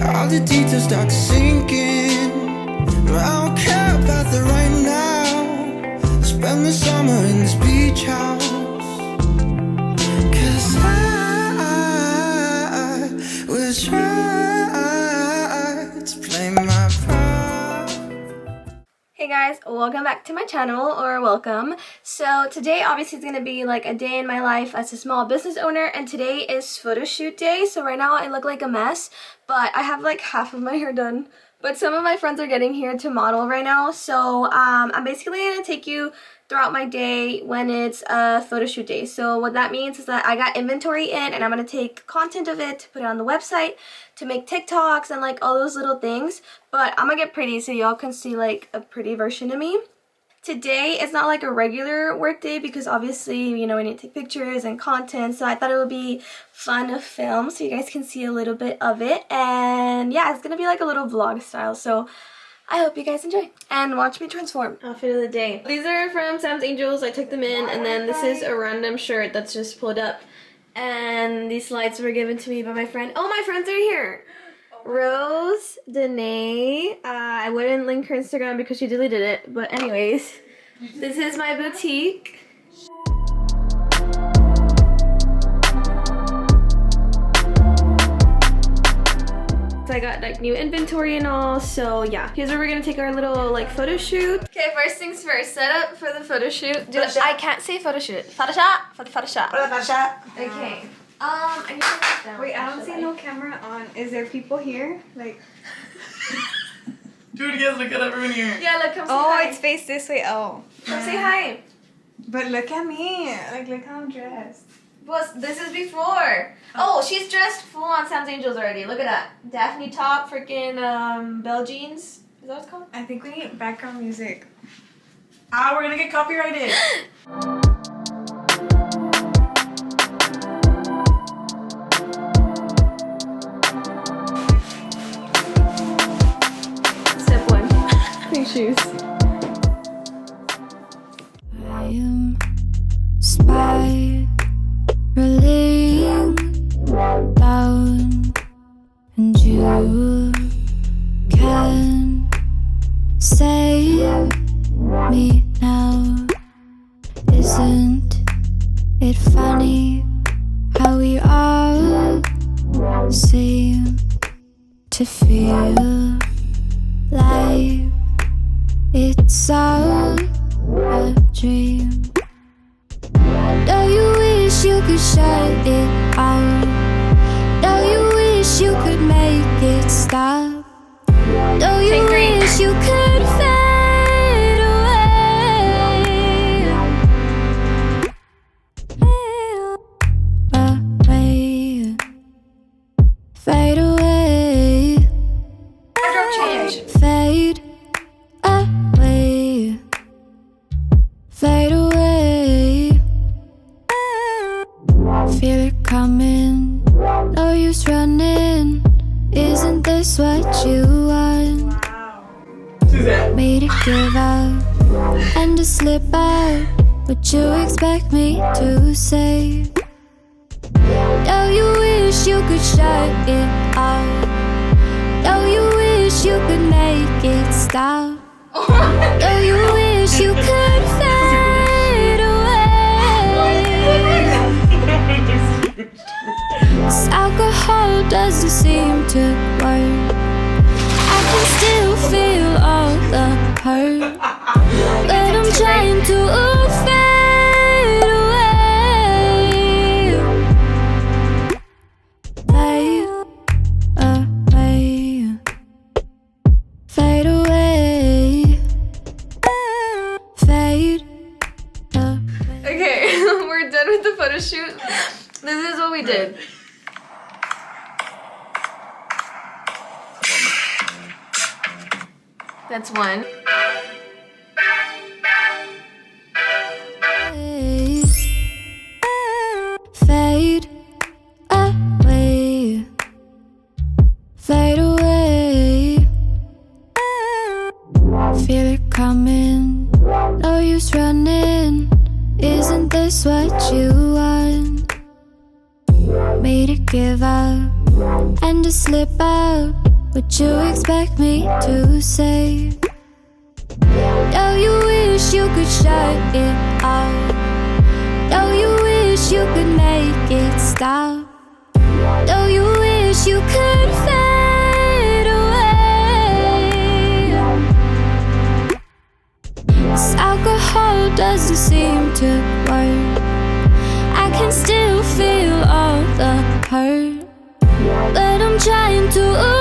All the details start to sink in. I don't care about the right now. Spend the summer in this beach house. 'Cause I was right to play my part. Hey guys, welcome back to my channel, or welcome. So today obviously is going to be like a day in my life as a small business owner, and today is photo shoot day. So right now I look like a mess, but I have like half of my hair done. But some of my friends are getting here to model right now, so I'm basically going to take you throughout my day when it's a photo shoot day. So what that means is that I got inventory in, and I'm going to take content of it to put it on the website, to make TikToks and like all those little things. But I'm going to get pretty so y'all can see like a pretty version of me. Today is not like a regular work day because obviously, you know, we need to take pictures and content, so I thought it would be fun to film so you guys can see a little bit of it. And yeah, it's gonna be like a little vlog style, so I hope you guys enjoy and watch me transform. Outfit of the day. These are from Sam's Angels. I took them in, and then this is a random shirt that's just pulled up, and these slides were given to me by my friend. Oh, my friends are here. Rose, Danae, I wouldn't link her Instagram because she deleted it, but anyways, this is my boutique. So I got like new inventory and all, so yeah. Here's where we're gonna take our little like photo shoot. Okay, first things first, set up for the photo shoot. Dude, I can't say photo shoot. Photo shot? For the photo shot. Okay. I need to write down. Wait, I don't see no camera on. Is there people here? Like. Do it again, look at everyone here. Yeah, look, come say Oh, hi. it's faced this way. Oh. Come say hi. But look at me. Like, look how I'm dressed. Boss, this is before. Oh, she's dressed full on Sam's Angels already. Look at that. Daphne top, freaking Bell jeans. Is that what it's called? I think we need background music. Ah, we're gonna get copyrighted. Step one. Clean shoes. I am spiraling down, and you can save me now. Isn't it funny how we all seem to feel like it's all a dream? Don't you wish you could shut it out? Don't you wish you could make it stop? Don't you wish you could fade away? Fade away. Wardrobe change. Fade away. Fade away. Feel it coming. No use running. Isn't this what you want? Suzanne. Me to give up and to slip out. Would you expect me to say? Don't you wish you could shut it off? Don't you wish you could make it stop? Don't you wish you could fade away? 'Cause alcohol doesn't seem to work. I can still feel all the hurt, but I'm trying to fade away. Fade away. Fade away. Fade away. Okay, we're done with the photo shoot. This is what we did. That's one. Fade away. Fade away. Feel it coming. No use running. Isn't this what you want? Me to give up and to slip out. what you expect me to say? Don't you wish you could shut it off? Don't you wish you could make it stop? Don't you wish you could fade away? This alcohol doesn't seem to work. I can still feel all the hurt, but I'm trying to